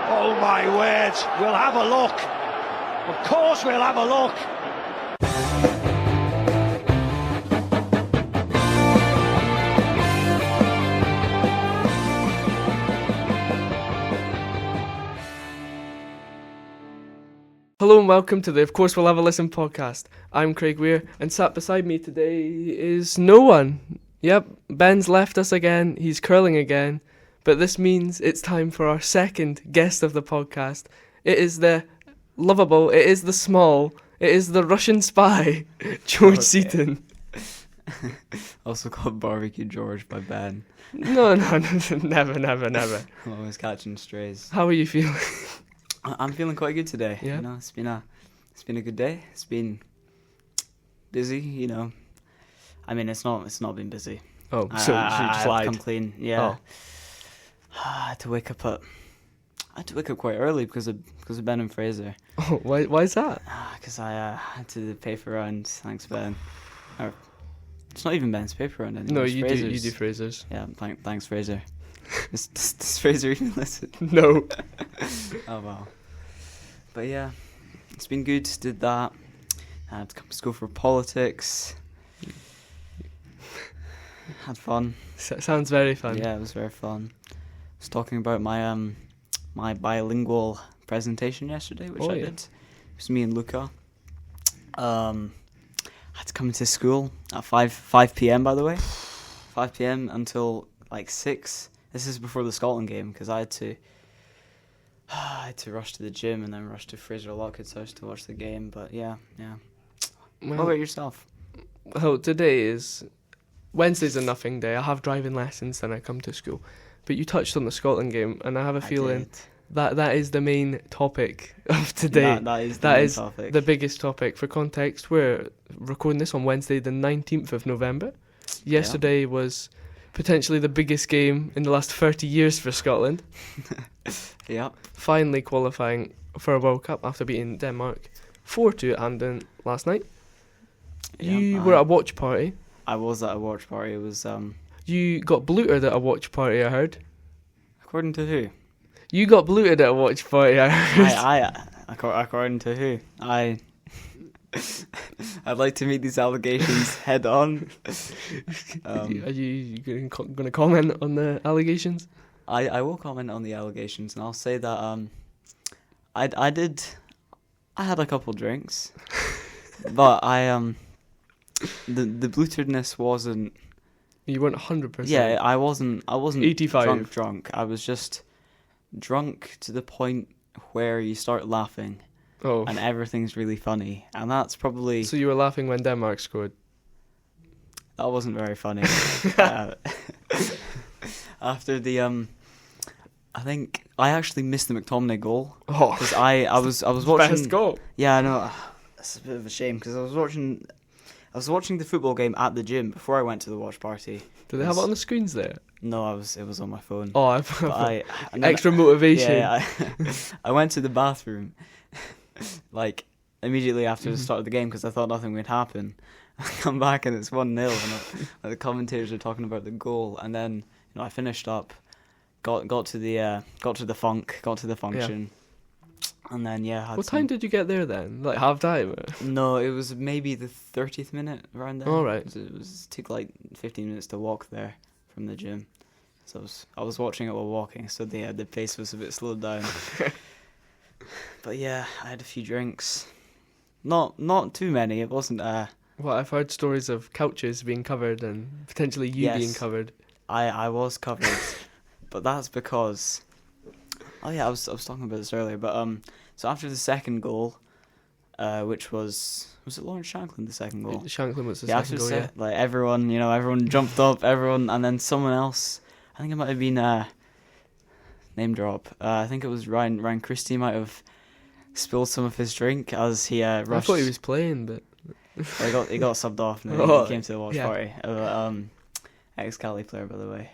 Oh my word, we'll have a look. Of course we'll have a look. Hello and welcome to the Of Course We'll Have a Listen podcast. I'm Craig Weir, and sat beside me today is no one. Yep, Ben's left us again, he's curling again, but this means it's time for our second guest of the podcast. It is the lovable, it is the small, it is the Russian spy, George SETON. Also called Barbecue George by Ben. No, never. I'm always catching strays. How are you feeling? I'm feeling quite good today. Yeah. You know, it's been a good day. It's been busy. You know, I mean, it's not been busy. Oh, so you just I've lied. come clean. Yeah. Oh. I had to wake up quite early because of Ben and Fraser. Oh, why is that? Because I had to do the paper round. Thanks, Ben. Or, it's not even Ben's paper round anymore. No, it's you Fraser's. do Fraser's. Yeah, thanks, Fraser. Does Fraser even listen? No. Oh well. But yeah, it's been good. Did that. I had to come to school for politics. Had fun. Sounds very fun. Yeah, it was very fun. I was talking about my my bilingual presentation yesterday, which I did. It was me and Luca. I had to come into school at 5 p.m. by the way. 5 p.m. until like 6. This is before the Scotland game because I had to rush to the gym and then rush to Fraser Lockwood's house to watch the game. But yeah. Well, How about yourself? Well, today is Wednesday's a nothing day. I have driving lessons, then I come to school. But you touched on the Scotland game, and I have a feeling that is the main topic of today. That is the main topic. The biggest topic. For context, we're recording this on Wednesday, the 19th of November. Yesterday was potentially the biggest game in the last 30 years for Scotland. Yeah. Finally qualifying for a World Cup after beating Denmark 4-2 at Hampden last night. You were at a watch party. I was at a watch party. It was You got blutered at a watch party, I heard. according to who? You got blutered at a watch party, I heard. According to who? I'd like to meet these allegations head on. Are you going to comment on the allegations? I will comment on the allegations, and I'll say that I had a couple drinks, but the bluteredness wasn't. You weren't 100%. Yeah, I wasn't 85. drunk. I was just drunk to the point where you start laughing. Oh. And everything's really funny, and that's probably. So you were laughing when Denmark scored? That wasn't very funny. After the I think I actually missed the McTominay goal. Oh, because I was watching. Best goal. Yeah, I know. That's a bit of a shame because I was watching the football game at the gym before I went to the watch party. Do they have it on the screens there? No, it was on my phone. Oh, extra motivation. Yeah, I went to the bathroom, like immediately after the start of the game because I thought nothing would happen. I come back and it's 1-0, and the commentators are talking about the goal, and then I finished up, got to the function, and then What time did you get there then? Like half time? No, it was maybe the 30th minute around there. All right. It took like 15 minutes to walk there from the gym, so I was watching it while walking, so the pace was a bit slowed down. But yeah, I had a few drinks, not too many. It wasn't. Well, I've heard stories of couches being covered and potentially you being covered. I was covered, but that's because. Oh yeah, I was talking about this earlier, but so after the second goal, which was it Lawrence Shanklin the second goal? Shanklin was the second goal. Yeah, like everyone jumped up, and then someone else. I think it might have been name drop. I think it was Ryan Christie might have spilled some of his drink as he rushed. I thought he was playing, but he got subbed off and then he came to the watch party. Ex-Cali player, by the way.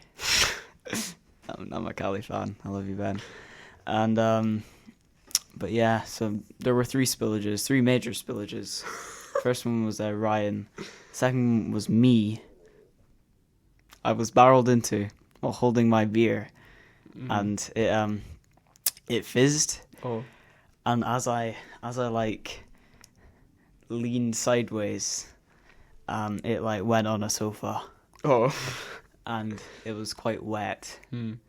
I'm a Cali fan. I love you, Ben. And but yeah, so there were three major spillages. First one was Ryan. Second one was me. I was barreled into while holding my beer, and it fizzed. Oh. And as I like leaned sideways, it like went on a sofa. Oh. And it was quite wet. Can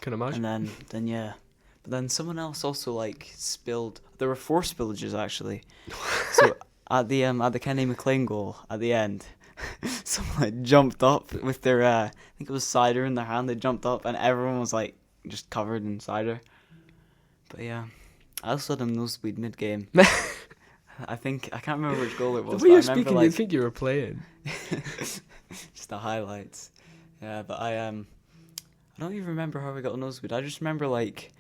imagine. And then yeah. But then someone else also like spilled. There were 4 spillages actually. So at the Kenny McLean goal at the end, someone like jumped up with their I think it was cider in their hand. They jumped up and everyone was like just covered in cider. But yeah, I also had a nosebleed mid game. I can't remember which goal it was. The way you're but I remember, speaking, like, you'd think you were playing. just the highlights. Yeah, but I don't even remember how I got a nosebleed. I just remember like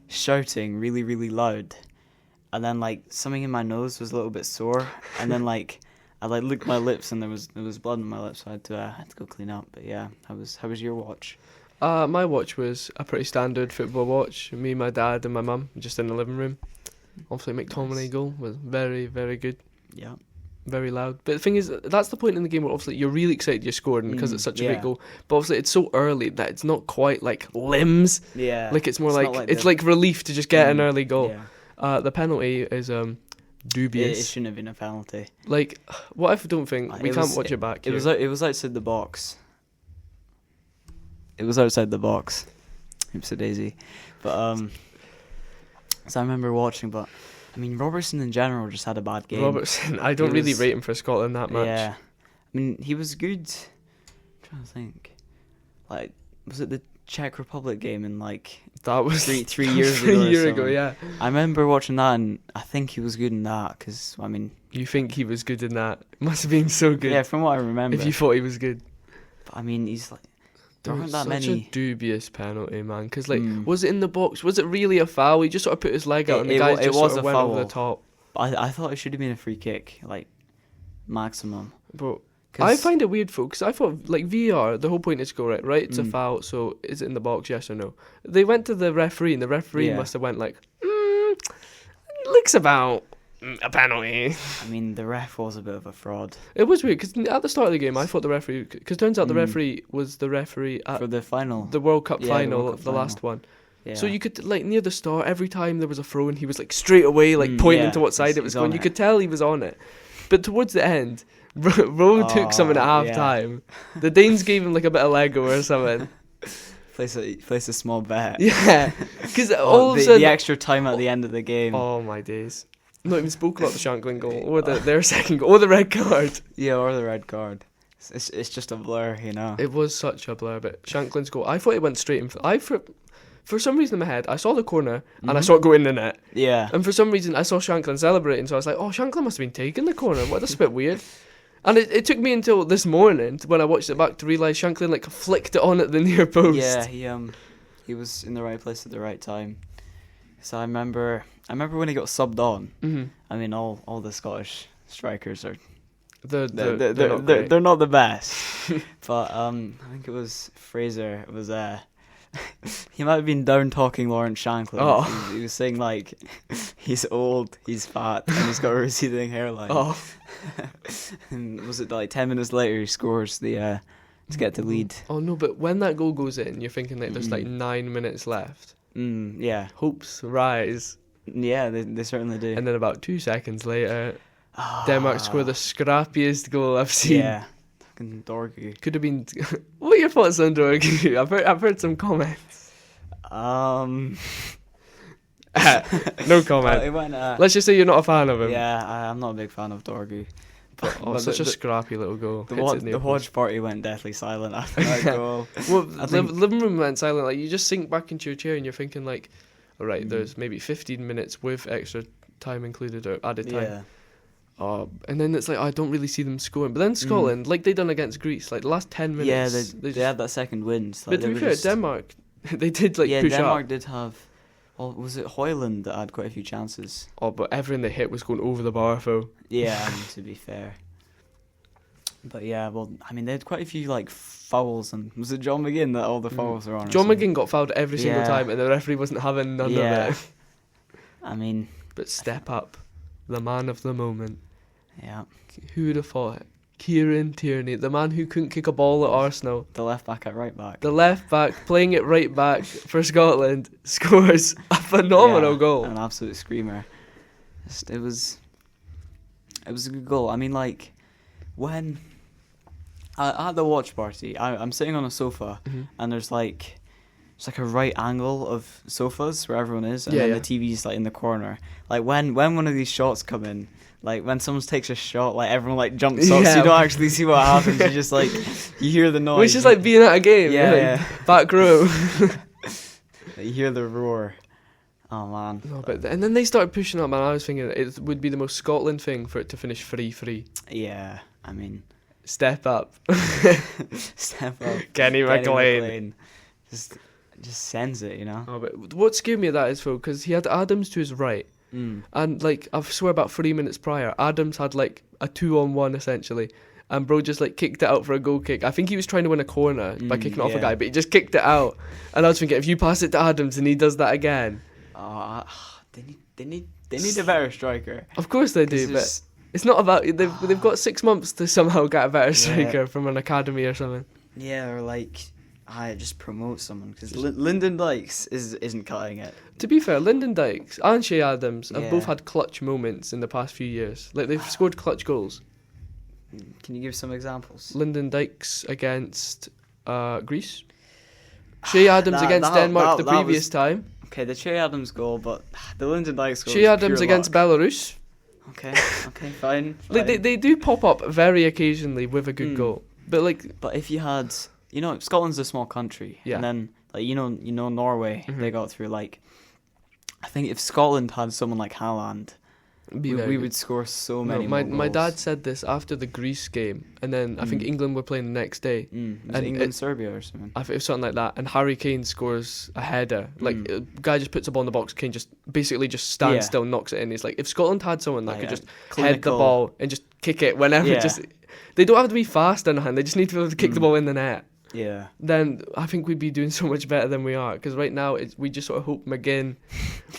shouting really, really loud, and then like something in my nose was a little bit sore, and then like I like licked my lips and there was blood on my lips, so I had to go clean up. But yeah, how was your watch? My watch was a pretty standard football watch. Me, my dad, and my mum just in the living room. Obviously, McTominay goal was very, very good. Yeah. Very loud. But the thing is, that's the point in the game where obviously you're really excited you scored because it's such a great goal. But obviously it's so early that it's not quite like limbs. Yeah. Like it's more it's like relief to just get an early goal. Yeah. The penalty is dubious. It shouldn't have been a penalty. Like, what if I don't think we can't watch it back? It was outside the box. It was outside the box. Oops a daisy. But so I remember watching, but I mean, Robertson in general just had a bad game. Robertson, I don't really rate him for Scotland that much. Yeah. I mean, he was good. I'm trying to think. Like, was it the Czech Republic game in like that was 3 years ago? 3 years ago, yeah. I remember watching that, and I think he was good in that. Because I mean, you think he was good in that? It must have been so good. Yeah, from what I remember. If you thought he was good, but I mean, he's like. There aren't that such many. A dubious penalty, man. Because like, was it in the box? Was it really a foul? He just sort of put his leg out, and the guy just sort of went over the top. I thought it should have been a free kick, like maximum. But I find it weird, folks. I thought like VAR, the whole point is go right. It's a foul. So is it in the box? Yes or no? They went to the referee, and the referee must have went like, looks about a penalty. I mean, the ref was a bit of a fraud. It was weird because at the start of the game, I thought the referee. Because turns out the referee was the referee at for the final, the World Cup final, the last one. Yeah. So you could like near the start, every time there was a throw, and he was like straight away like pointing to what side it was going. You could tell he was on it. But towards the end, Rowe took something at half time. The Danes gave him like a bit of Lego or something. Place a small bet. Yeah, because all of a sudden the extra time at the end of the game. Oh my days! Not even spoke about the Shankland goal or their second goal or the red card. Yeah, or the red card. It's just a blur, you know. It was such a blur, but Shankland's goal. I thought it went straight in. For some reason in my head, I saw the corner and I saw it go in the net. Yeah. And for some reason, I saw Shankland celebrating, so I was like, oh, Shankland must have been taking the corner. What? That's a bit weird. And it took me until this morning when I watched it back to realise Shankland like flicked it on at the near post. Yeah, he was in the right place at the right time. So I remember when he got subbed on. Mm-hmm. I mean, all the Scottish strikers are they're not the best. But I think it was Fraser. It was he might have been down talking Lawrence Shankland. Oh. He was saying like he's old, he's fat, and he's got a receding hairline. Oh. And was it like 10 minutes later he scores the to get the lead? Oh no! But when that goal goes in, you're thinking like there's like 9 minutes left. Yeah. Hopes rise. Yeah, they certainly do. And then about 2 seconds later, Denmark score the scrappiest goal I've seen. Yeah. Fucking Dorgu. Could have been. What are your thoughts on Dorgu? I've heard some comments. No comment. Let's just say you're not a fan of him. Yeah, I'm not a big fan of Dorgu. But such a scrappy little goal. The watch party went deathly silent after that goal. Well, the living room went silent. Like you just sink back into your chair and you're thinking like, all right, there's maybe 15 minutes with extra time included or added time. Yeah. And then it's like I don't really see them scoring. But then Scotland, like they done against Greece, like the last 10 minutes. Yeah, they had that second wind. Like, but to be fair, Denmark, they did like push Denmark up. Did have. Oh, was it Hoyland that had quite a few chances? Oh, but everything they hit was going over the bar, though. Yeah, I mean, to be fair. But yeah, well, I mean, they had quite a few like fouls, and was it John McGinn that all the fouls were on? John McGinn got fouled every single time, and the referee wasn't having none of it. I mean, but step up, the man of the moment. Yeah. Who would have thought it? Kieran Tierney, the man who couldn't kick a ball at Arsenal. The left back at right back. The left back playing it right back for Scotland scores a phenomenal goal. An absolute screamer. It was a good goal. I mean, like, when at the watch party, I'm sitting on a sofa, and there's like a right angle of sofas where everyone is, and then the TV's like in the corner. Like when one of these shots come in, like when someone takes a shot, like everyone like jumps up, so you don't actually see what happens. You just like you hear the noise. Which is like being at a game. Back row. You hear the roar. Oh man. No, and then they started pushing up, man. I was thinking it would be the most Scotland thing for it to finish 3-3. Yeah, I mean, step up. Step up. Kenny McLean. Just sends it, you know. Oh, but what scared me at that is, Phil, because he had Adams to his right, and like I swear about 3 minutes prior, Adams had like a 2-on-1 essentially, and bro just like kicked it out for a goal kick. I think he was trying to win a corner by kicking off a guy, but he just kicked it out. And I was thinking, if you pass it to Adams and he does that again, they need a better striker. Of course they do, but it's not about they've got 6 months to somehow get a better striker from an academy or something. Yeah, or like just promote someone, because Lyndon Dykes isn't cutting it. To be fair, Lyndon Dykes and Shea Adams have both had clutch moments in the past few years. Like they've scored clutch goals. Can you give some examples? Lyndon Dykes against Greece. Shea Adams against Denmark the previous time. Okay, the Shea Adams goal, but the Lyndon Dykes goal. Shea Adams against Belarus. Okay, fine. Like they do pop up very occasionally with a good goal, but if you had, Scotland's a small country, and then like Norway, they got through. Like, I think if Scotland had someone like Haaland, we would score so many more goals. My dad said this after the Greece game, and then I think England were playing the next day. Was it England Serbia or something? I think it was something like that. And Harry Kane scores a header. Like a guy just puts a ball in the box. Kane just basically stands still, knocks it in. It's like if Scotland had someone that could just head the ball and just kick it whenever. They don't have to be fast on hand. They just need to be able to kick the ball in the net. Yeah. Then I think we'd be doing so much better than we are, because right now we just sort of hope McGinn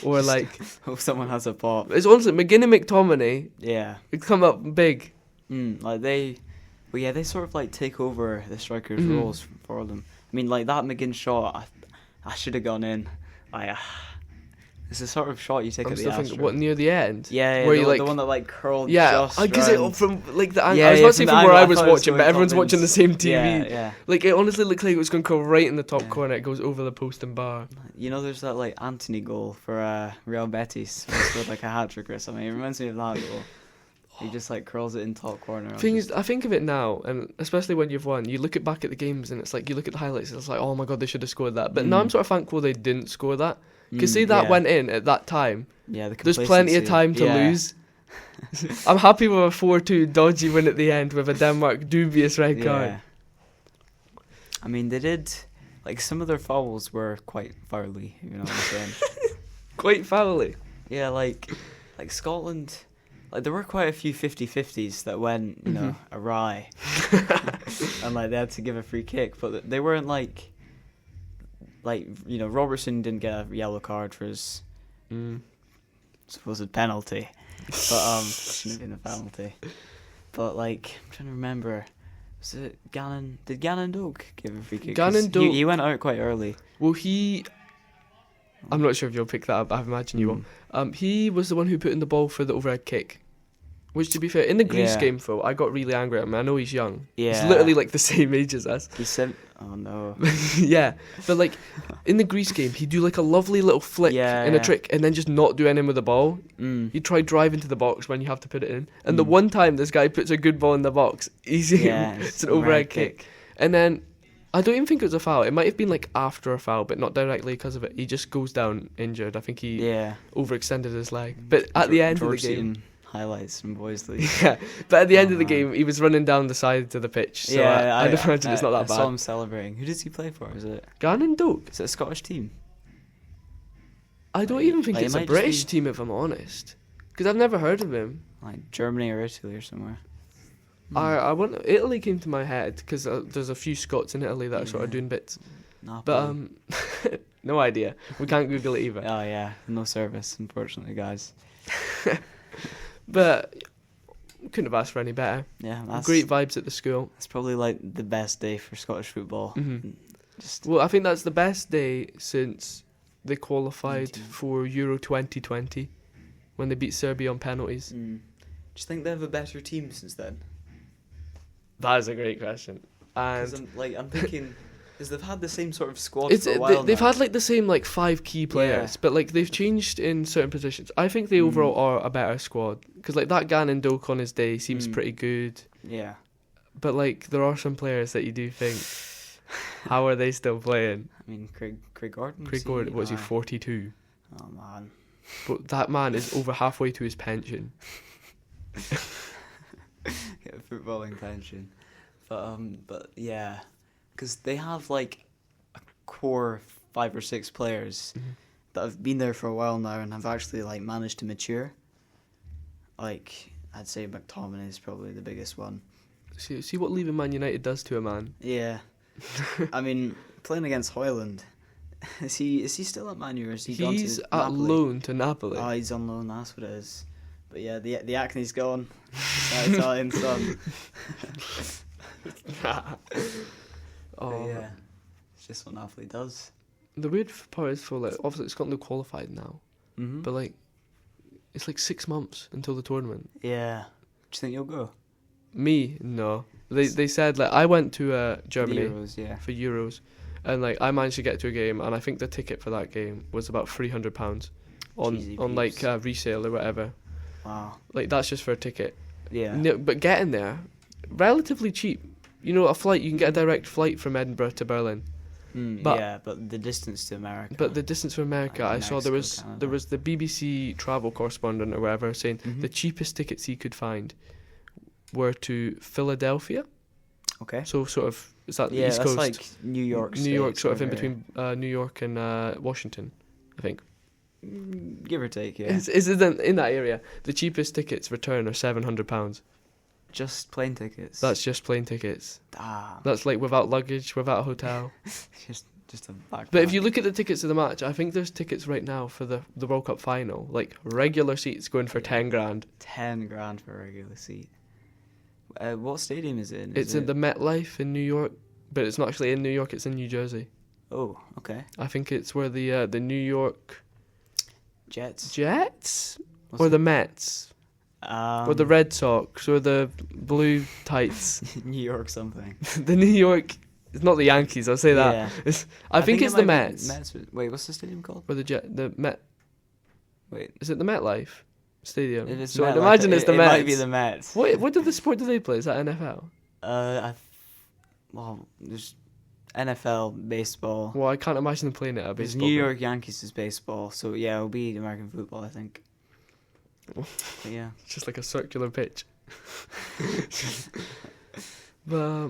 or like hope someone has a pop. It's honestly McGinn and McTominay. Yeah. It come up big. Like they sort of like take over the strikers' roles for them. I mean, like that McGinn shot, I should have gone in. It's the sort of shot you take at the Astros. What, near the end? Yeah, where the one that like curled. Yeah, because it from like the angle. I was about to say from where I was watching, but everyone's watching the same TV. Yeah. Like it honestly looked like it was going to go right in the top corner. It goes over the post and bar. There's that like Anthony goal for Real Betis. He scored like a hat trick or something. It reminds me of that goal. He just like curls it in top corner. Thing is, I think of it now, and especially when you've won, you look back at the games and it's like you look at the highlights and it's like, oh my god, they should have scored that. But now I'm sort of thankful they didn't score that. Because see that went in at that time. Yeah, there's plenty of time to lose. I'm happy with a 4-2 dodgy win at the end with a Denmark dubious red card. I mean, they did, like, some of their fouls were quite foully, you know what I'm saying? Quite foully? Yeah, like Scotland, like there were quite a few 50-50s that went, awry. And like they had to give a free kick, but they weren't like Robertson didn't get a yellow card for his supposed penalty, but shouldn't have been a penalty. But like I'm trying to remember, was it Gannon? Did Gannon Doak give a free kick? Gannon Doak, he went out quite early. Well, I'm not sure if you'll pick that up. I imagine you will. He was the one who put in the ball for the overhead kick. Which, to be fair, in the Greece game, Phil, I got really angry at him. I know he's young. Yeah. He's literally like the same age as us. He said, oh no. Yeah. But like, in the Greece game, he'd do like a lovely little flick in a trick and then just not do anything with the ball. He'd try driving to the box when you have to put it in. And the one time this guy puts a good ball in the box, it's an overhead kick. And then, I don't even think it was a foul. It might have been like after a foul, but not directly because of it. He just goes down injured. I think he overextended his leg. But at the end of the game... highlights from Boys League. Yeah, but at the end of the game, he was running down the side to the pitch. So I'd imagine it's not that bad. I saw him celebrating. Who does he play for? Is it Gannon Doak? Is it a Scottish team? I don't even think it's a British team, if I'm honest, because I've never heard of him. Like Germany or Italy or somewhere. I want Italy came to my head because there's a few Scots in Italy that are sort of doing bits. Napoli. But no idea. We can't Google it either. Oh yeah, no service, unfortunately, guys. But couldn't have asked for any better. Yeah, Great vibes at the school. It's probably like the best day for Scottish football. Well, I think that's the best day since they qualified 19. for Euro 2020 when they beat Serbia on penalties. Do you think they have a better team since then? That is a great question. And I'm thinking, because they've had the same sort of squad for a while they've now. had like the same like 5 key players, but like they've changed in certain positions. I think they overall are a better squad because like that Gannon Doak on his day seems pretty good. Yeah. But like there are some players that you do think, how are they still playing? I mean, Craig Gordon. Craig Gordon, what is he, 42? Oh man. But that man is over halfway to his pension. Get a footballing pension. But yeah, because they have like a core 5 or 6 players that have been there for a while now and have actually like managed to mature. Like I'd say McTominay is probably the biggest one. See what leaving Man United does to a man. Yeah. I mean, playing against Højlund, is he still at Man U or is he gone to He's Napoli? at loan to Napoli. Oh, he's on loan. That's what it is. But yeah, the acne's gone. That Italian sun. Oh yeah, it's just what Napoli does. The weird part is for like obviously Scotland are qualified now, Mm-hmm. but like it's like 6 months until the tournament. Yeah. Do you think you'll go? Me, no. They said like I went to Germany The Euros, yeah. for Euros, and like I managed to get to a game, and I think the ticket for that game was about £300 on like resale or whatever. Wow. Like that's just for a ticket. Yeah. No, but getting there, relatively cheap. You know, a flight you can get a direct flight from Edinburgh to Berlin. But yeah, but the distance to America. But the distance from America, I saw there was Canada. the BBC travel correspondent or whatever saying the cheapest tickets he could find were to Philadelphia. Okay. So sort of is that the Yeah, East that's Coast? like New York. New York, States sort of in over between New York and Washington, I think. here. Give or take, yeah. Is it in that area? The cheapest tickets return are £700. Just plane tickets. That's just plane tickets. Damn. That's like without luggage, without a hotel. just a backpack. But if you look at the tickets of the match, I think there's tickets right now for the World Cup final, like regular seats going for 10 grand. 10 grand for a regular seat. What stadium is it in? It's in the MetLife in New York, but it's not actually in New York. It's in New Jersey. Oh, okay. I think it's where the New York Jets. or the Mets or the Red Sox or the Blue Tights. New York something. The New York. It's not the Yankees. I'll say that. Yeah. I think it's the it might be Mets. Wait, what's the stadium called? Or the Met. Wait. Is it the MetLife Stadium? It is So I'd MetLife. imagine it's the It Mets. might be the Mets. What the sport do they play? Is that NFL? Well, there's NFL, baseball. Well, I can't imagine them playing it at a There's baseball. New York Yankees is baseball, so yeah, it'll be American football, I think. But yeah. It's just like a circular pitch. But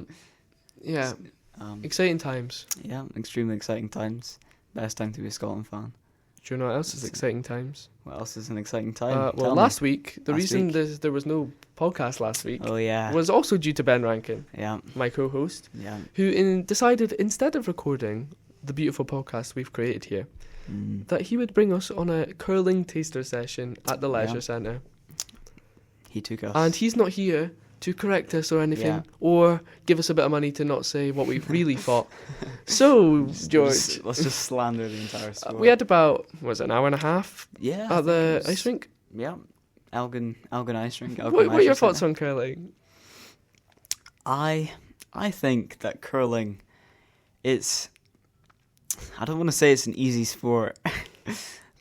yeah, exciting times. Yeah, extremely exciting times. Best time to be a Scotland fan. Do you know what else is exciting times? What else is an exciting time? Well, Tell last me. week, the reason there was no podcast last week Oh yeah. was also due to Ben Rankin, Yeah. my co-host, Yeah. who decided instead of recording the beautiful podcast we've created here, that he would bring us on a curling taster session at the Leisure Centre. He took us. And he's not here to correct us or anything, Yeah. or give us a bit of money to not say what we really thought. So, George, Let's just slander the entire sport. we had about, an hour and a half yeah, at the ice rink? Yeah. Elgin Ice Rink. What are your thoughts on curling? I think that curling, I don't want to say it's an easy sport,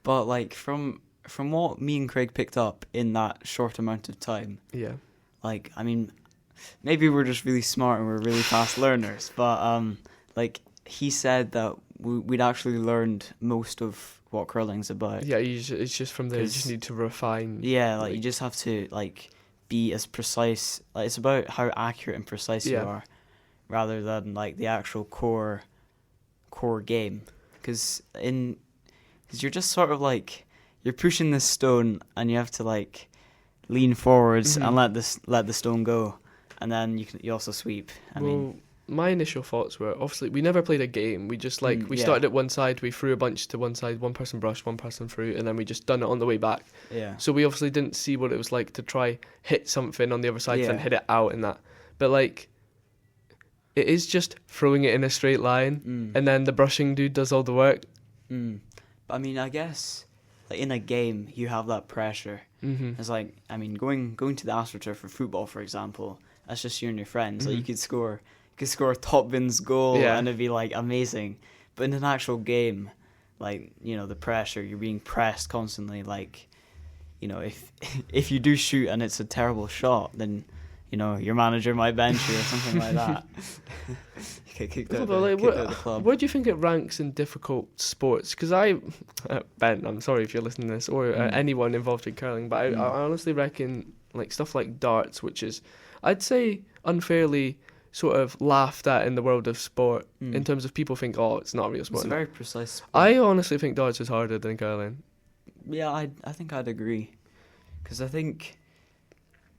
but like from what me and Craig picked up in that short amount of time, Yeah. like, I mean, maybe we're just really smart and we're really fast learners, but like he said that we'd actually learned most of what curling's about. Yeah, it's just from there. You just need to refine. Yeah, like you just have to like be as precise. Like it's about how accurate and precise you are, rather than like the actual core game. Because you're just sort of like you're pushing this stone and you have to like lean forwards and let the stone go, and then you also sweep. I mean, my initial thoughts were, obviously, we never played a game. We just, we started at one side, we threw a bunch to one side, one person brushed, one person threw, and then we just done it on the way back. Yeah. So we obviously didn't see what it was like to try hit something on the other side, then hit it out and that. But, it is just throwing it in a straight line, and then the brushing dude does all the work. But, I mean, I guess, in a game, you have that pressure. Mm-hmm. It's going to the AstroTurf for football, for example, that's just you and your friends. Mm-hmm. You could score top bins goal and it'd be amazing. But in an actual game, the pressure, you're being pressed constantly. If you do shoot and it's a terrible shot, then your manager might bench you or something like that. You get kicked out of the club. Where do you think it ranks in difficult sports? Because Ben, I'm sorry if you're listening to this, or anyone involved in curling, but I honestly reckon stuff like darts, which is, I'd say, unfairly sort of laughed at in the world of sport, in terms of people think, oh, it's not a real sport. It's a very precise sport. I honestly think darts is harder than curling. Yeah, I think I'd agree, because I think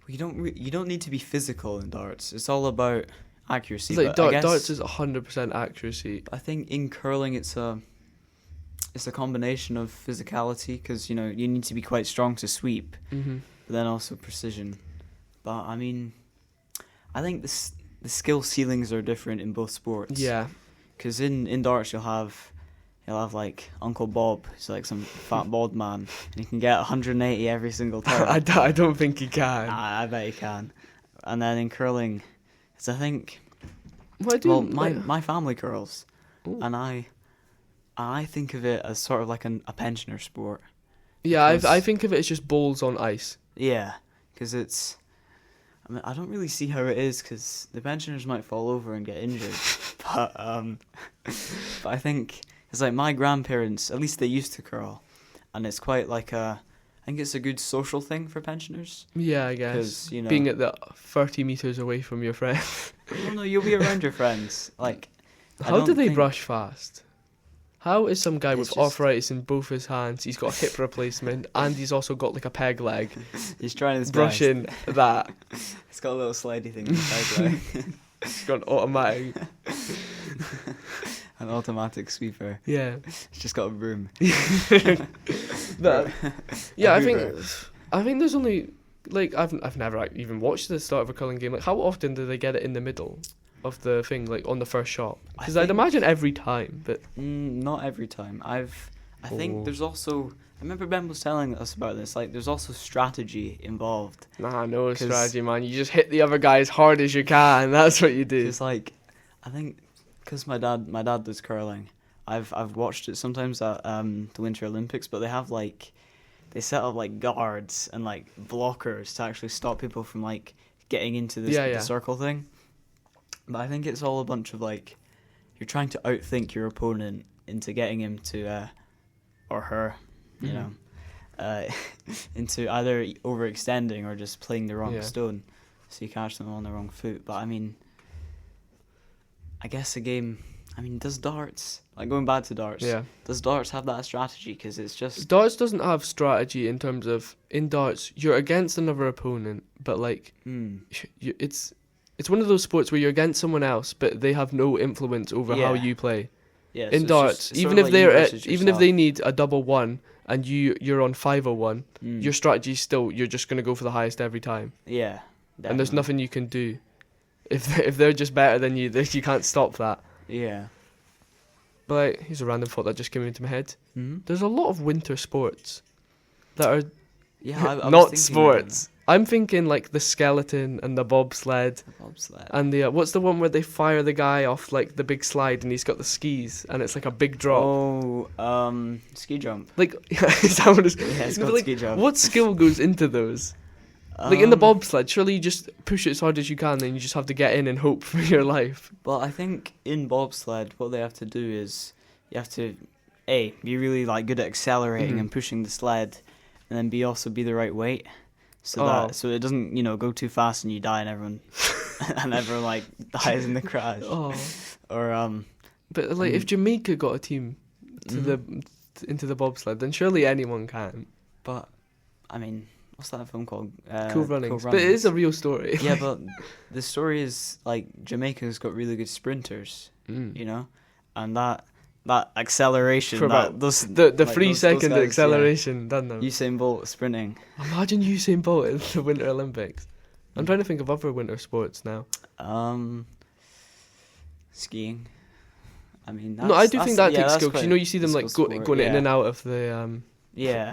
you don't need to be physical in darts. It's all about accuracy. It's darts is 100% accuracy. I think in curling it's a combination of physicality, because you need to be quite strong to sweep, but then also precision. But I mean, I think the skill ceilings are different in both sports. Yeah, because in darts you'll have Uncle Bob, who's some fat bald man, and he can get 180 every single time. I don't think he can. I bet he can. And then in curling, it's my family curls. Ooh. And I think of it as sort of a pensioner sport. Yeah, I think of it as just balls on ice. Yeah, because I don't really see how it is, because the pensioners might fall over and get injured. but I think it's my grandparents, at least they used to curl, and it's quite I think it's a good social thing for pensioners. Yeah, I guess. Being at the 30 metres away from your friend. No, you'll be around your friends. How do they brush fast? How is some guy with arthritis in both his hands, he's got a hip replacement, and he's also got a peg leg. He's trying his brushing best. That. It's got a little slidey thing in the peg leg. It's got an automatic. An automatic sweeper. Yeah. It's just got a broom. I think there's only I've never even watched the start of a curling game. How often do they get it in the middle of the thing, on the first shot? Because I'd imagine every time, but not every time. I think there's also, I remember Ben was telling us about this, there's also strategy involved. Nah, no strategy, man. You just hit the other guy as hard as you can. That's what you do. It's I think, because my dad does curling, I've watched it sometimes at the Winter Olympics, but they have they set up guards and blockers to actually stop people from getting into this the circle thing. But I think it's all a bunch of you're trying to outthink your opponent into getting him to or her, into either overextending or just playing the wrong stone, so you catch them on the wrong foot. But I mean, I guess a game. I mean, does darts, going back to darts, does darts have that strategy? Because it's just... Darts doesn't have strategy in terms of, in darts, you're against another opponent, but it's one of those sports where you're against someone else, but they have no influence over how you play. Yeah, in darts, even if if they need a double one and you're on 501, your strategy is still, you're just going to go for the highest every time. Yeah, definitely. And there's nothing you can do. If they're just better than you, you can't stop that. Yeah. But here's a random thought that just came into my head. Mm-hmm. There's a lot of winter sports that are I not sports. I'm thinking the skeleton and the bobsled. And the what's the one where they fire the guy off the big slide and he's got the skis and it's a big drop. Oh, ski jump. Is that what it is? Yeah, it's called ski jump. What skill goes into those? In the bobsled, surely you just push it as hard as you can, then you just have to get in and hope for your life. Well, I think in bobsled, what they have to do is you have to be really good at accelerating and pushing the sled, and then also be the right weight, so it doesn't go too fast and you die and everyone dies in the crash. Or But if Jamaica got a team to into the bobsled, then surely anyone can. But I mean, what's that film called? Cool Runnings. But it is a real story. Yeah, but the story is like Jamaica's got really good sprinters, you know, and that acceleration, For that about those the like 3 those second guys, acceleration, done them. Usain Bolt sprinting. Imagine Usain Bolt in the Winter Olympics. I'm trying to think of other winter sports now. Skiing. I mean, No, I do think that takes skill, because quite you know, you see them like going in and out of the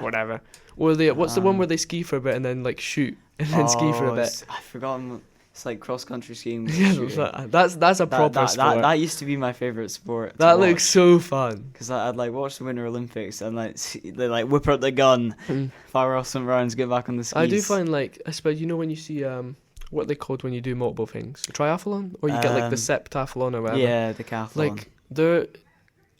whatever. Or what's the one where they ski for a bit and then like shoot and then ski for a bit? I've forgotten. It's like cross country skiing. Yeah, that's a proper sport. That used to be my favorite sport. That looks so fun. Because I'd like watch the Winter Olympics and like they like whip out the gun, fire off some rounds, get back on the skis. I do find like, especially you know when you see what they called when you do multiple things, triathlon, or you get like the septathlon or whatever. Yeah, decathlon. Like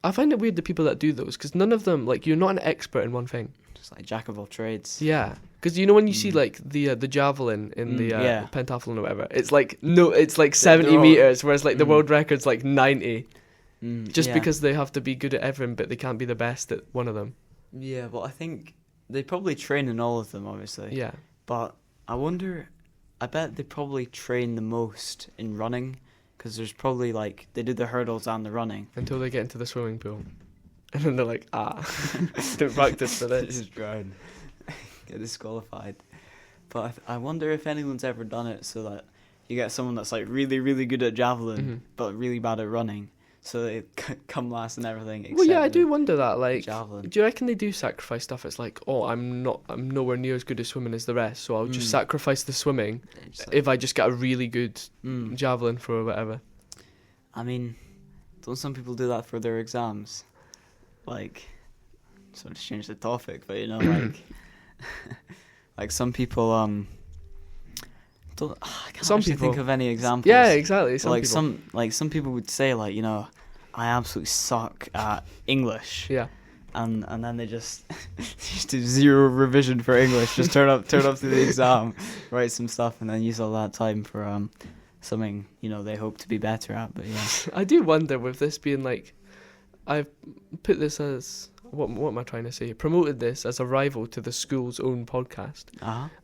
I find it weird the people that do those, because none of them, like, you're not an expert in one thing. Just like jack of all trades. Yeah, because you know when you see like the javelin in the pentathlon or whatever, it's like 70 meters, whereas like the world record's like 90. Just because they have to be good at everything, but they can't be the best at one of them. Yeah, well, I think they probably train in all of them, obviously. Yeah. But I bet they probably train the most in running, because there's probably like, they do the hurdles and the running. Until they get into the swimming pool. And then they're like, don't practice for this. Just drown. Get disqualified. But I wonder if anyone's ever done it so that you get someone that's like really, really good at javelin, but really bad at running. So they come last and everything. Well, yeah, I do wonder that. Like, javelin. Do you reckon they do sacrifice stuff? It's like, I'm nowhere near as good at swimming as the rest, so I'll just sacrifice the swimming if I just get a really good javelin for whatever. I mean, don't some people do that for their exams? Like, so to change the topic, but you know, like, like some people I can't actually think of any examples. Yeah, exactly. Some people would say, like, you know, I absolutely suck at English. Yeah. And then they just do zero revision for English. Just turn up to the exam, write some stuff, and then use all that time for something, you know, they hope to be better at. But yeah, I do wonder with this being like, I've put this as what am I trying to say? Promoted this as a rival to the school's own podcast,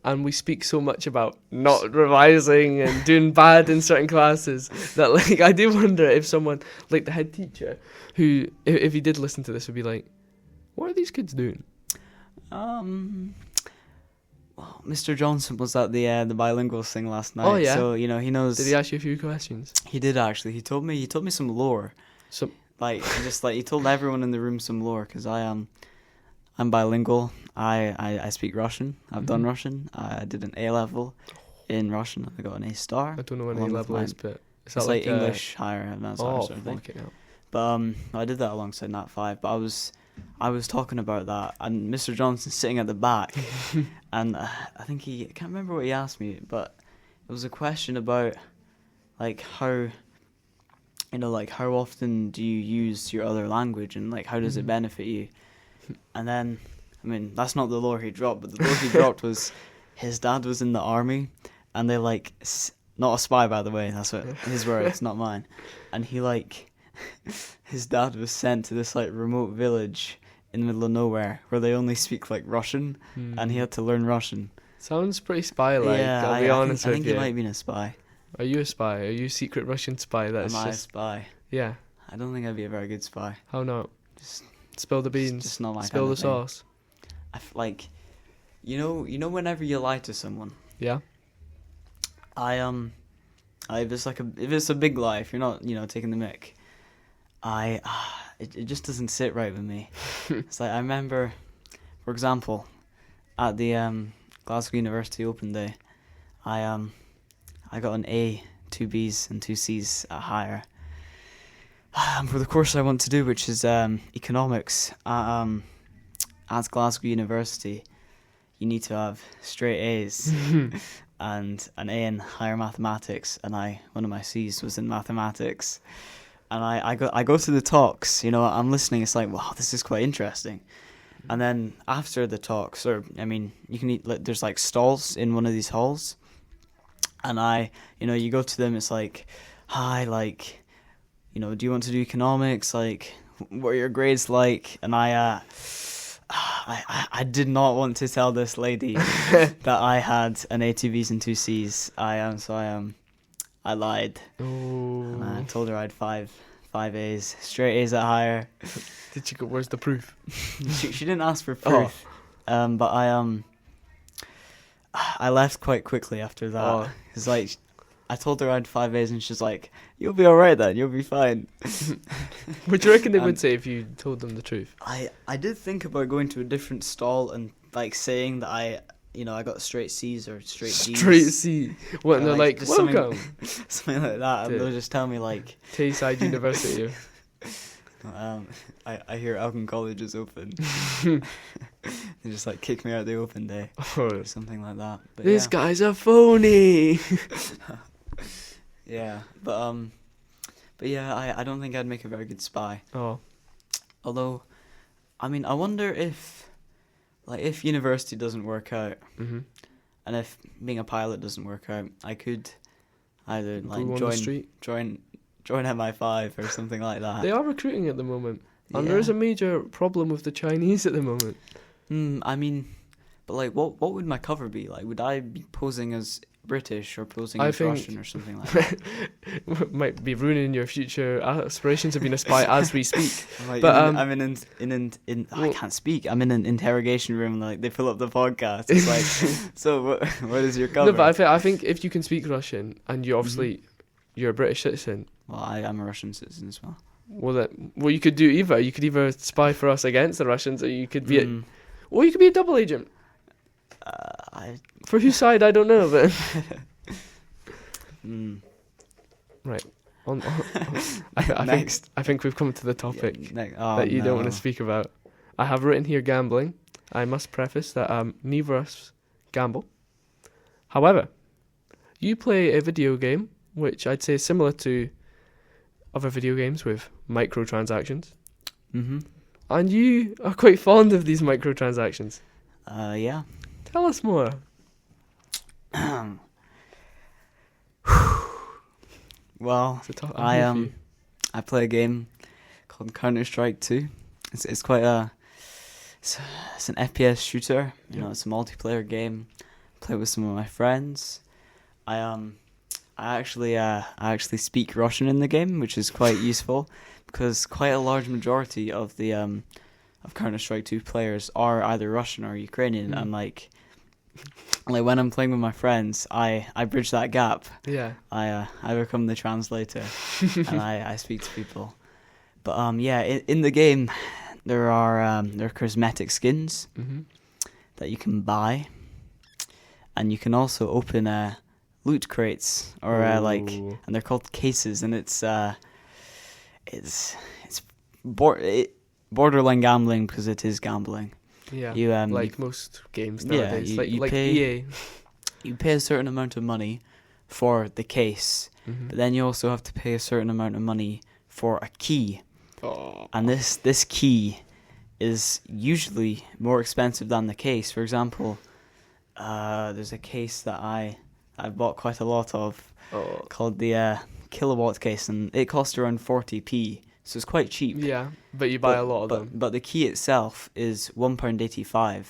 and we speak so much about not revising and doing bad in certain classes that, like, I do wonder if someone like the head teacher, who if he did listen to this, would be like, what are these kids doing? Well, Mr. Johnson was at the bilingual thing last night. Oh yeah. So you know he knows. Did he ask you a few questions? He did actually. He told me some lore. Like, just like he told everyone in the room some lore, because I'm bilingual. I speak Russian. I've done Russian. I did an A level in Russian. I got an A star. I don't know what an A level is, but it's like English higher and that sort of thing. But I did that alongside Nat 5. But I was talking about that, and Mr. Johnson's sitting at the back, and I think I can't remember what he asked me, but it was a question about like how. You know, like, how often do you use your other language, and like how does it benefit you? And then, I mean, that's not the lore he dropped, but the lore he dropped was his dad was in the army, and they like not a spy, by the way, that's what his words, not mine. And he like his dad was sent to this like remote village in the middle of nowhere where they only speak like Russian, and he had to learn Russian. Sounds pretty spy-like. Yeah, I'll be honest with you. I think he might have been a spy. Are you a spy? Are you a secret Russian spy? Am I a spy? Yeah. I don't think I'd be a very good spy. How not? Just spill the beans. Just not my spill kind the of sauce. Like, you know, whenever you lie to someone. Yeah. If it's a big lie, if you're not, you know, taking the mick, it just doesn't sit right with me. It's like, I remember, for example, at the Glasgow University Open Day, I got an A, 2 Bs and 2 Cs at higher. For the course I want to do, which is economics at Glasgow University, you need to have straight A's and an A in higher mathematics, and one of my C's was in mathematics. And I go to the talks, you know, I'm listening, it's like, wow, this is quite interesting. And then after the talks, you can eat, there's like stalls in one of these halls. And you go to them, it's like, hi, like, you know, do you want to do economics? Like, what are your grades like? And I I did not want to tell this lady that I had an A, 2 B's and 2 C's. I lied. Oh. And I told her I had five A's, straight A's at higher. Did she go? Where's the proof? she didn't ask for proof. But I left quite quickly after that. It's like I told her I had 5 A's and she's like, "You'll be alright then. You'll be fine." What do you reckon they would say if you told them the truth? I did think about going to a different stall and like saying that I got straight C's or straight D's. Straight C. What? And they're like, something- welcome. something like that, and they'll just tell me like, Tayside University. I hear Elgin College is open. They just like kick me out the open day or something like that. But this guy's a phony. Yeah, but yeah, I don't think I'd make a very good spy. Oh. Although, I mean, I wonder if university doesn't work out, Mm-hmm. and if being a pilot doesn't work out, I could either like Go on the street. join MI5 or something like that. They are recruiting at the moment, and Yeah. there is a major problem with the Chinese at the moment. I mean, but like, what would my cover be? Like, would I be posing as British or posing as Russian or something like that? Might be ruining your future aspirations of being a spy as we speak. Like, But I'm I can't speak. I'm in an interrogation room. And, like, they fill up the podcast. It's like, so what is your cover? No, but I think if you can speak Russian and you obviously you're a British citizen. Well, I'm a Russian citizen as well. Well, you could do either. You could either spy for us against the Russians, or you could be or you could be a double agent. For whose side, I don't know, but right. Next. I think we've come to the topic that you don't want to speak about. I have written here gambling. I must preface that neither of us gamble. However, you play a video game which I'd say is similar to other video games with microtransactions. Mm-hmm. And you are quite fond of these microtransactions. Yeah. Tell us more. Well, I play a game called Counter-Strike 2. It's quite it's an FPS shooter. You know, it's a multiplayer game. I play with some of my friends. I actually speak Russian in the game, which is quite useful because quite a large majority of the of Counter-Strike 2 players are either Russian or Ukrainian, and like when I'm playing with my friends, I bridge that gap. Yeah. I become the translator and I speak to people. But yeah, in the game there are cosmetic skins that you can buy, and you can also open loot crates or and they're called cases, and it's borderline gambling because it is gambling. Yeah, you like most games nowadays. Yeah, you like pay, EA. You pay a certain amount of money for the case, but then you also have to pay a certain amount of money for a key. Oh. And this key is usually more expensive than the case. For example, there's a case that I've bought quite a lot of called the kilowatt case, and it cost around 40p. So it's quite cheap. Yeah, but you buy a lot of them. But the key itself is £1.85.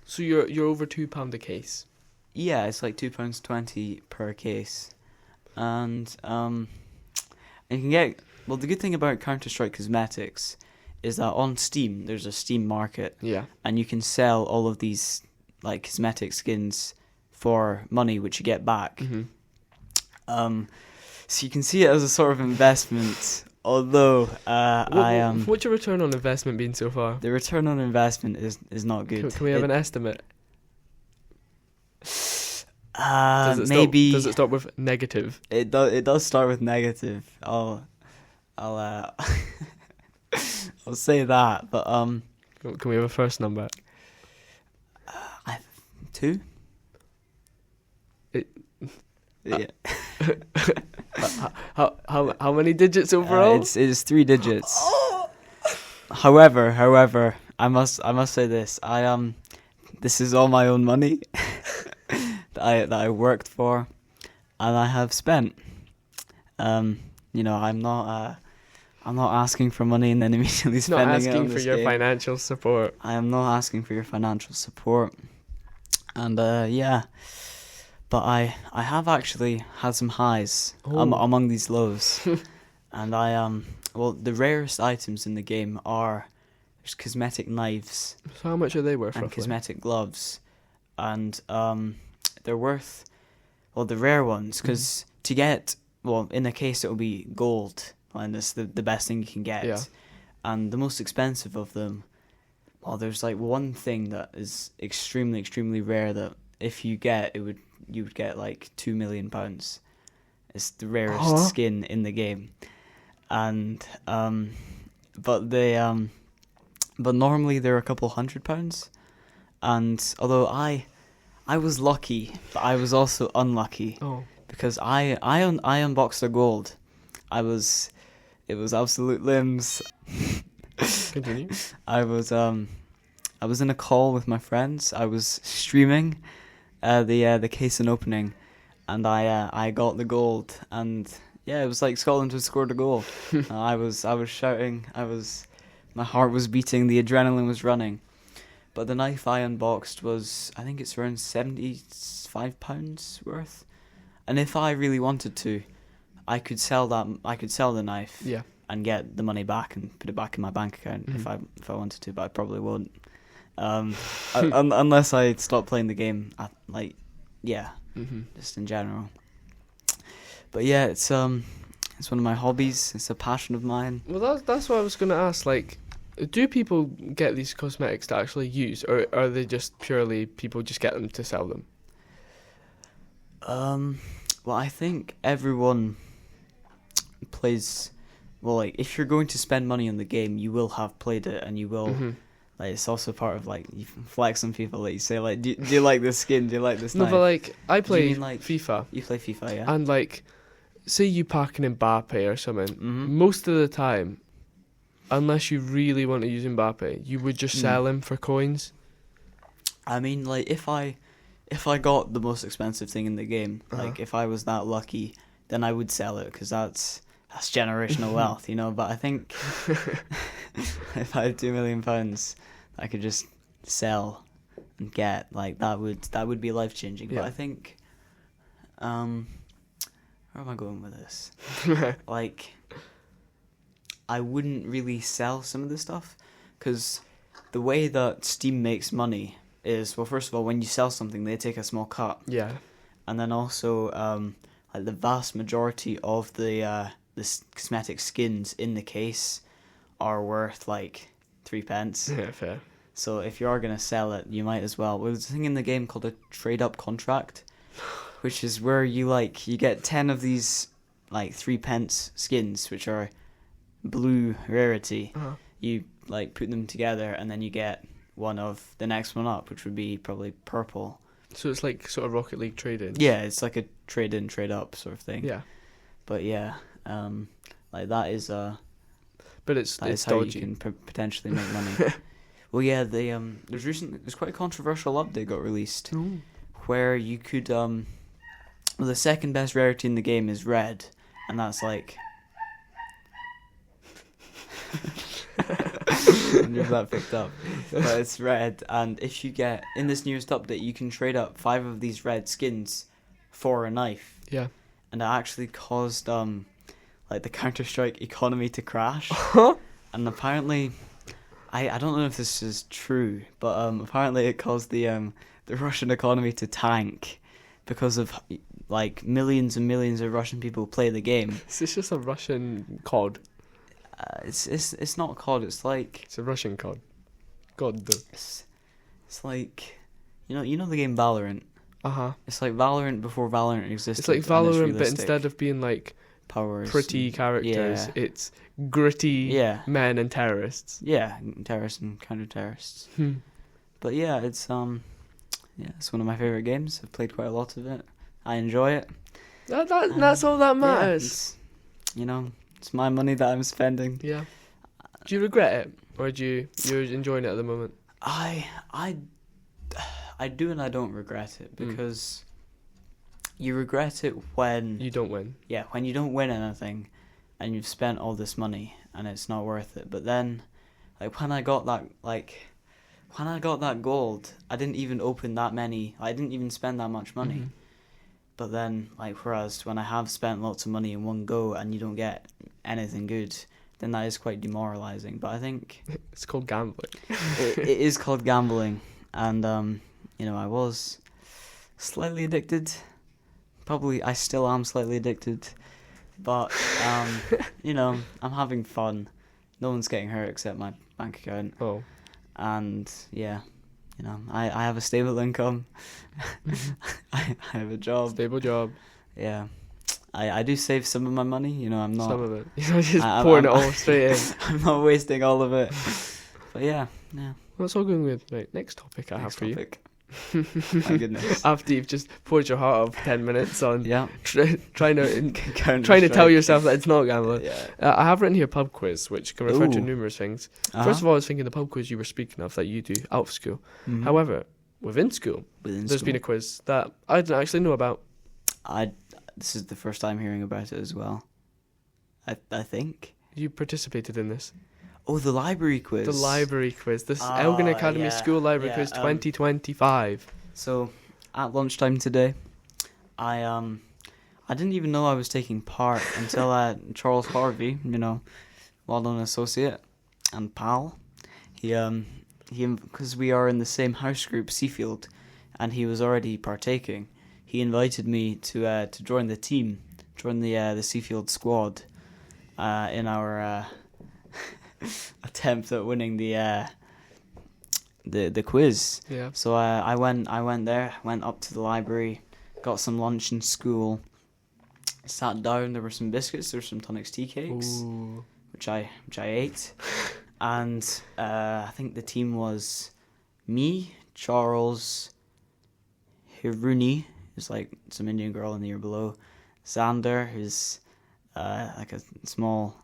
So you're over £2 a case. Yeah, it's like £2.20 per case, and you can get. Well, the good thing about Counter-Strike Cosmetics is that on Steam there's a Steam market. Yeah, and you can sell all of these like cosmetic skins for money, which you get back. So you can see it as a sort of investment. Although what's your return on investment been so far? The return on investment is not good. Can we have an estimate? Does it start with negative? It does start with negative. I'll say that, but Can we have a first number? 2. Yeah. How many digits overall? It's 3 digits. However, I must say this. This is all my own money that I worked for, and I have spent. I'm I'm not asking for money and then immediately It's not spending it on asking for this your game. financial support. I am not asking for your financial support. And yeah, but I have actually had some highs among these lows. And well, the rarest items in the game are there's cosmetic knives. So how much are they worth? And roughly? cosmetic gloves, and they're worth, well, the rare ones, because to get, well, in the case it'll be gold, and it's the best thing you can get. Yeah. And the most expensive of them, well, there's like one thing that is extremely, extremely rare that if you get, you would get like £2 million. It's the rarest skin in the game, and but they but normally they're a couple £100. And although I was lucky, but I was also unlucky because I unboxed the gold. It was absolute limbs. Continue. I was in a call with my friends. I was streaming the case and opening, and I got the gold, and yeah, it was like Scotland had scored a goal. I was shouting. My heart was beating. The adrenaline was running. But the knife I unboxed was, I think it's around £75 worth. And if I really wanted to, I could sell the knife and get the money back and put it back in my bank account if I wanted to, but I probably won't. Unless I stop playing the game, just in general. But yeah, it's one of my hobbies. It's a passion of mine. Well, that's what I was going to ask. Like, do people get these cosmetics to actually use, or are they just purely people just get them to sell them? Well, I think everyone plays. Well, like, if you're going to spend money on the game, you will have played it, and you will. Like, it's also part of, like, you flex on people. Like, you say, like, do you like this skin? Do you like this knife? No, but like, I play mean, like, FIFA. You play FIFA, yeah. And like, say you pack an Mbappe or something. Most of the time, unless you really want to use Mbappe, you would just sell him for coins. I mean, like, if I got the most expensive thing in the game, like, if I was that lucky, then I would sell it, because that's generational wealth, you know. But I think if I had £2 million, I could just sell and get, like, that would be life changing. Yeah. But I think, where am I going with this? Like, I wouldn't really sell some of this stuff, because the way that Steam makes money is, well, first of all, when you sell something, they take a small cut. Yeah. And then also, like, the vast majority of the cosmetic skins in the case are worth like 3p. Yeah, fair. So if you are gonna sell it, you might as well. Well, there's a thing in the game called a trade-up contract, which is where you get 10 of these like 3p skins, which are blue rarity. You like put them together, and then you get one of the next one up, which would be probably purple. So it's like sort of Rocket League trading. Yeah, it's like a trade in, trade up sort of thing. Yeah. But yeah, like that is but it's how dodgy. you can potentially make money. Well, yeah, there's quite a controversial update got released where you could well, the second best rarity in the game is red, and that's like I wonder if that picked up, but it's red. And if you get in this newest update, you can trade up 5 of these red skins for a knife. Yeah. And it actually caused like the Counter-Strike economy to crash. And apparently, I don't know if this is true, but apparently it caused the Russian economy to tank because of like millions and millions of Russian people play the game. Is this just a Russian COD? It's not COD. It's like It's a Russian COD. God. it's like you know the game Valorant. It's like Valorant before Valorant existed. It's like Valorant, but instead of being like powers, pretty characters, it's gritty men and terrorists. Yeah, terrorists and counter-terrorists. But yeah, it's it's one of my favorite games. I've played quite a lot of it. I enjoy it. That's all that matters. Yeah, it's my money that I'm spending. Yeah. Do you regret it, or you're enjoying it at the moment? I do, and I don't regret it, because you regret it when you don't win. Yeah, when you don't win anything, and you've spent all this money and it's not worth it. But then, like when I got that gold, I didn't even open that many. I didn't even spend that much money. Mm-hmm. But then, like, whereas when I have spent lots of money in one go and you don't get anything good, then that is quite demoralizing. But I think it's called gambling. it is called gambling, and I was slightly addicted. Probably, I still am slightly addicted, but I'm having fun. No one's getting hurt except my bank account. Oh, and yeah. I have a stable income. I have a job. Stable job. Yeah. I do save some of my money. I'm not... Some of it. You're just pouring it all straight in. I'm not wasting all of it. But yeah. Well, it's all going good. Right, next topic I have for you. My goodness. After you've just poured your heart out 10 minutes on trying to tell yourself that it's not gambling. Yeah. I have written here pub quiz, which can refer to Ooh. numerous things. Uh-huh. First of all, I was thinking the pub quiz you were speaking of that you do out of school. Mm-hmm. However, within school, there's been a quiz that I didn't actually know about. This is the first time hearing about it as well. I think. You participated in this. Oh, the library quiz. The library quiz. This Elgin Academy School Library Quiz 2025. So, at lunchtime today, I didn't even know I was taking part until Charles Harvey, well-known associate and pal, he because we are in the same house group, Seafield, and he was already partaking. He invited me to join the team, join the Seafield squad, in our attempt at winning the quiz. Yeah. So I went there, went up to the library, got some lunch in school, sat down. There were some biscuits, there were some tonics tea cakes, Ooh. which I ate, and I think the team was me, Charles, Hiruni, who's like some Indian girl in the year below, Xander, who's like a small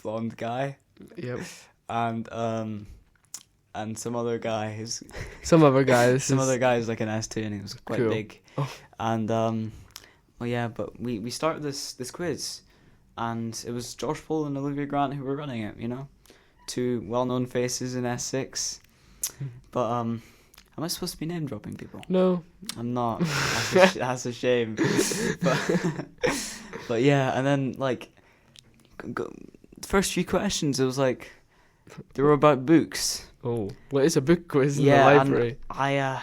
blonde guy. Yep. And some other guy who's some other guy who's like an S2 and he was quite cool. big. Oh. And but we started this quiz, and it was Josh Paul and Olivia Grant who were running it, two well-known faces in S6. But am I supposed to be name dropping people? No, I'm not. That's a shame. But yeah, and then like the first few questions, it was like they were about books. Oh, well, it's a book quiz in the library. And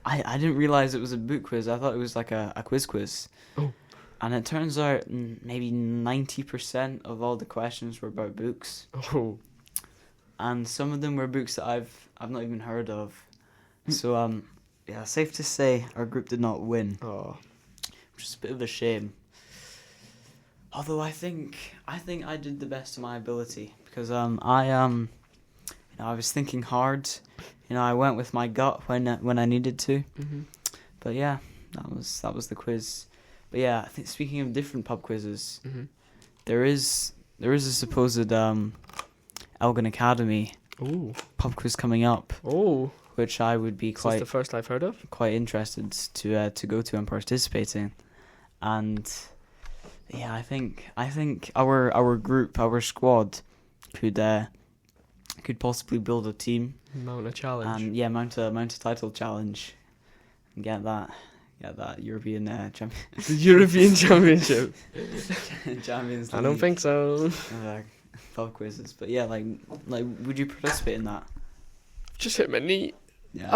I didn't realize it was a book quiz. I thought it was like a quiz. Oh. And it turns out maybe 90% of all the questions were about books. Oh. And some of them were books that I've not even heard of. So safe to say our group did not win. Oh. Which is a bit of a shame. Although I think I did the best of my ability, because I was thinking hard. I went with my gut when I needed to. Mm-hmm. But yeah, that was the quiz. But yeah, I think speaking of different pub quizzes, Mm-hmm. there is a supposed Elgin Academy pub quiz coming up. Oh. Which I would be This is the first I've heard of. quite interested to go to and participate in. And yeah, I think our group, our squad could possibly build a team, Mount a challenge. and mount a title challenge, and get that European champion. The European Championship. Champions League. I don't think so. Pub quizzes, but yeah, like would you participate in that? Just hit my knee. Yeah,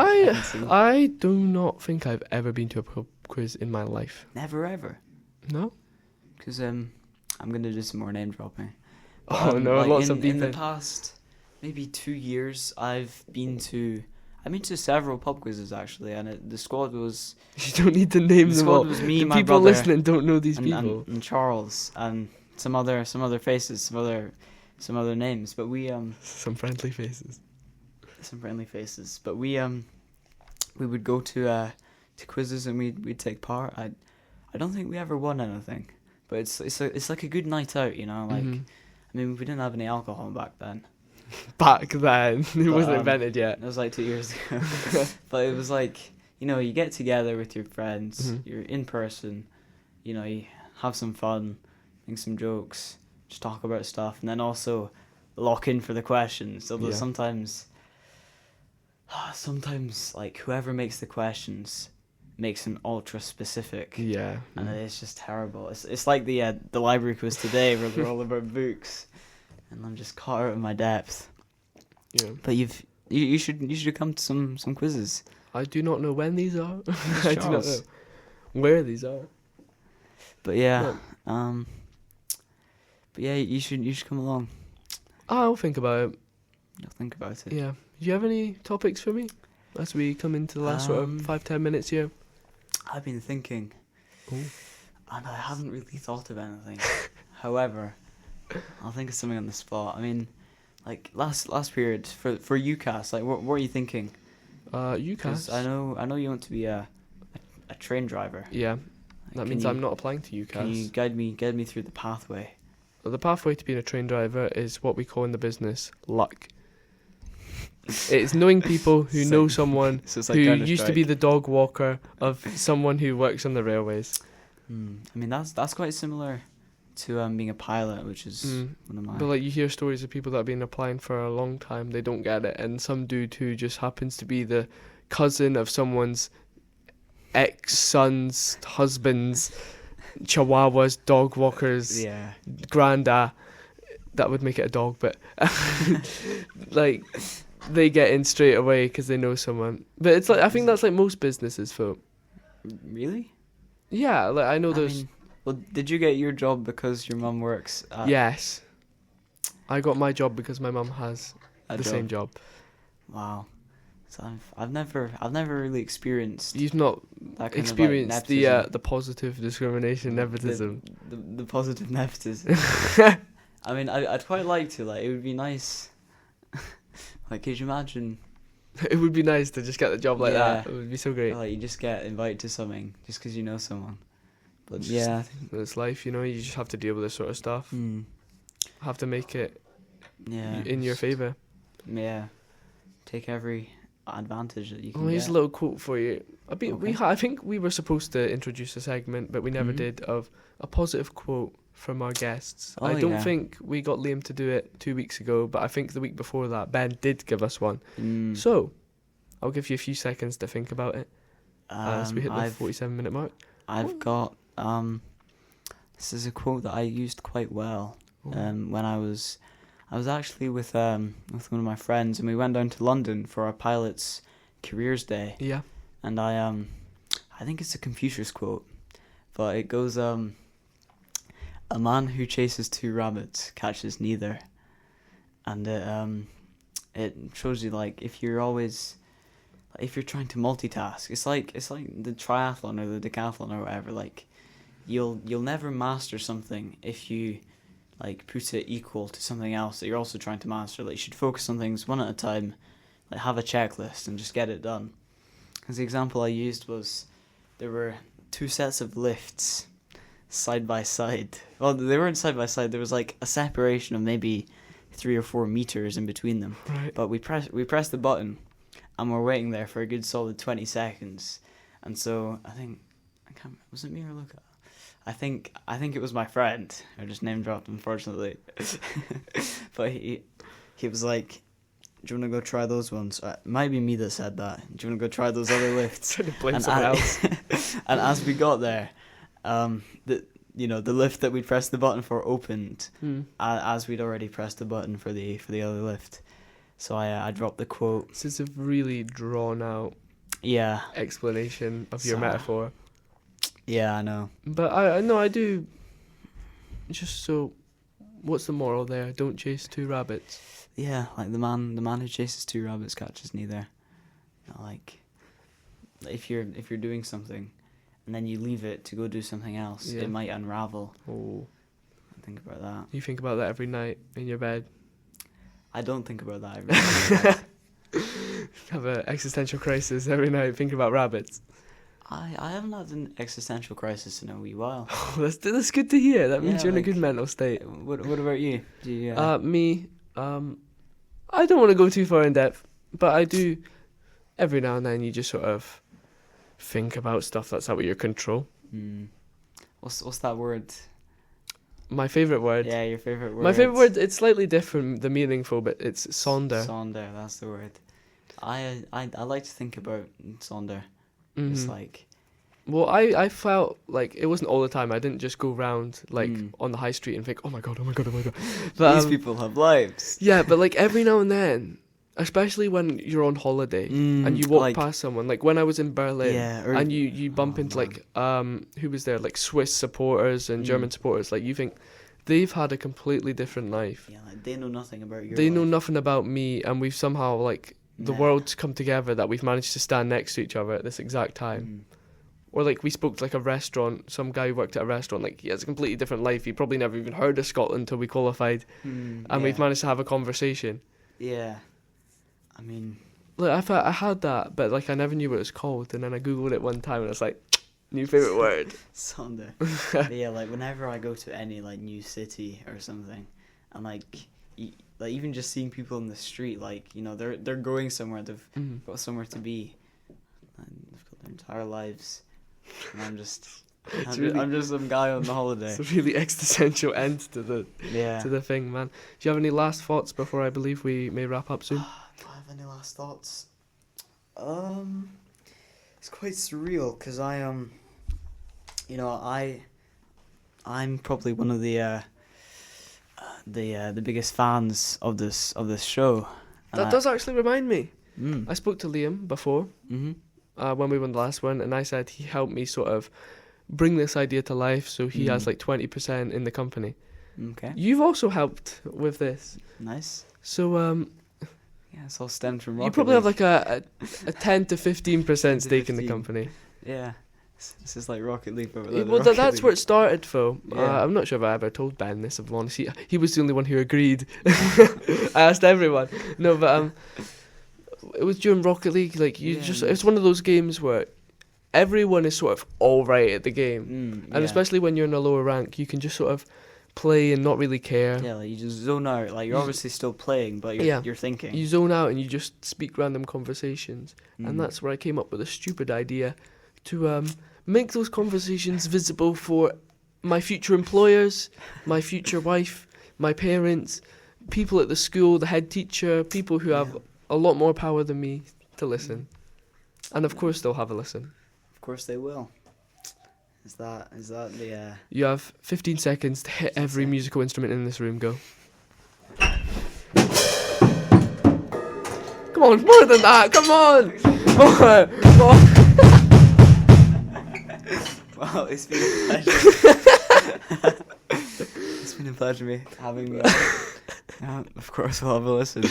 I do not think I've ever been to a pub quiz in my life. Never ever. No? Because I'm gonna do some more name dropping. Oh no, lots of in the people. past maybe 2 years, I've been to several pub quizzes actually, and the squad was. You don't need to name The them squad all. was me, The my people brother, listening don't know these and, people. and Charles and some other faces, some other names, but we Some friendly faces. some friendly faces, but we would go to quizzes and we'd take part. I don't think we ever won anything, but it's like a good night out, like. Mhm. I mean, we didn't have any alcohol back then. Back then, it wasn't But, invented yet. It was like 2 years ago. But it was like, you get together with your friends, Mhm. you're in person, you have some fun, make some jokes, just talk about stuff, and then also lock in for the questions. Although sometimes like whoever makes the questions makes them ultra specific. Yeah. And it's just terrible. It's like the library quiz today where they're all about books, and I'm just caught out of my depth. Yeah. But you should come to some quizzes. I do not know when these are. I do not know where these are. But yeah, you should come along. I'll think about it. You'll think about it. Yeah. Do you have any topics for me as we come into the last sort of 5-10 minutes here? I've been thinking, Ooh. and I haven't really thought of anything. However, I'll think of something on the spot. I mean, like last period for UCAS, like what were you thinking? UCAS. I know you want to be a train driver. Yeah. That means I'm not applying to UCAS. Can you guide me through the pathway? Well, the pathway to being a train driver is what we call in the business luck. It's knowing people who know someone who used to be the dog walker of someone who works on the railways. I mean, that's quite similar to being a pilot, which is one of my... But like you hear stories of people that have been applying for a long time, they don't get it, and some dude who just happens to be the cousin of someone's ex-son's husband's chihuahua's dog walker's granda. That would make it a dog, but like they get in straight away because they know someone. But it's like I think that's like most businesses, folk. Really? Yeah, like I know there's. I mean, well, did you get your job because your mum works at... Yes. I got my job because my mum has the same job. Wow. So I've never really experienced... You've not that experienced the positive discrimination, nepotism. The positive nepotism. I mean, I'd quite like to, like, it would be nice. Like, could you imagine... It would be nice to just get the job like that. It would be so great. Like, you just get invited to something just because you know someone. But it's life, you know. You just have to deal with this sort of stuff. Have to make it in your favour. Yeah. Take every advantage that you can here's get. a little quote for you. I think we were supposed to introduce a segment, but we never did, of a positive quote from our guests. I don't think we got Liam to do it 2 weeks ago, but I think the week before that Ben did give us one. So I'll give you a few seconds to think about it as we hit the 47-minute mark. I've got this is a quote that I used quite well when I was actually with one of my friends, and we went down to London for our pilot's careers day. Yeah. And I think it's a Confucius quote, but it goes a man who chases two rabbits catches neither. And it shows you, like, if you're trying to multitask, it's like the triathlon or the decathlon or whatever, like you'll never master something if you like put it equal to something else that you're also trying to master. Like, you should focus on things one at a time, like have a checklist and just get it done. Because the example I used was there were two sets of lifts side by side. Well, they weren't side by side. There was like a separation of maybe 3 or 4 meters in between them. Right. But we pressed the button, and we're waiting there for a good solid 20 seconds. And so was it me or Luca? I think it was my friend. I just name dropped, unfortunately. But he was like, "Do you want to go try those ones?" It might be me that said that. "Do you want to go try those other lifts?" Trying to blame someone else. And as we got there, the lift that we pressed the button for opened as we'd already pressed the button for the other lift. So I dropped the quote. This is a really drawn out explanation of your metaphor. Yeah, I know. But I do. Just so, what's the moral there? Don't chase two rabbits. Yeah, like the man who chases two rabbits catches neither. You know, like if you're doing something and then you leave it to go do something else, it might unravel. Oh. Think about that. You think about that every night in your bed? I don't think about that every night. Have an existential crisis every night thinking about rabbits. I haven't had an existential crisis in a wee while. Oh, that's good to hear. That means you're in a good mental state. What about you? Do you me, I don't want to go too far in depth, but I do. Every now and then, you just sort of think about stuff that's out of your control. What's that word? My favourite word. Yeah, your favourite word. My favourite word. It's slightly different, the meaningful, but it's sonder. Sonder, that's the word. I like to think about sonder. Mm-hmm. It's like. Well, I felt like it wasn't all the time. I didn't just go round like on the high street and think, oh my god. But, these people have lives. Yeah, but like every now and then, especially when you're on holiday and you walk past someone, like when I was in Berlin, and you bump into like who was there, like Swiss supporters and German supporters, like you think they've had a completely different life. Yeah, like they know nothing about your They life. know nothing about me, and we've somehow like the world's come together that we've managed to stand next to each other at this exact time. Or like we spoke to like a restaurant, some guy who worked at a restaurant, like he has a completely different life. He probably never even heard of Scotland until we qualified, and we've managed to have a conversation. Yeah, I mean, like I thought I had that, but like I never knew what it was called, and then I googled it one time, and it's like new favorite word. Sonder. Yeah, like whenever I go to any like new city or something, and like even just seeing people in the street, like you know they're going somewhere, they've got somewhere to be, and they've got their entire lives. And I'm just some guy on the holiday. It's a really existential end to the thing, man. Do you have any last thoughts before I believe we may wrap up soon? Do I have any last thoughts? It's quite surreal because I'm probably one of the biggest fans of this show. That does actually remind me. I spoke to Liam before. When we won the last one, and I said he helped me sort of bring this idea to life, so he has like 20% in the company. Okay. You've also helped with this. Nice. So yeah, it's all stemmed from Rocket you probably League. have like a 10 to 15% stake in the company. Yeah. This is like Rocket League, but that's where it started, Phil. Yeah. I'm not sure if I ever told Ben this, if I'm honest. He was the only one who agreed. I asked everyone. No, but it was during Rocket League, like it's one of those games where everyone is sort of all right at the game, and especially when you're in a lower rank, you can just sort of play and not really care. Yeah, like you just zone out. Like you're obviously still playing, but you're thinking. You zone out and you just speak random conversations, and that's where I came up with a stupid idea to make those conversations visible for my future employers, my future wife, my parents, people at the school, the head teacher, people who have a lot more power than me to listen. And of course they'll have a listen. Of course they will. Is that the You have 15 seconds to hit every musical instrument in this room, go. Come on, more than that, come on! More. Wow, it's been a pleasure. It's been a pleasure having me on. Of course we'll have a listen.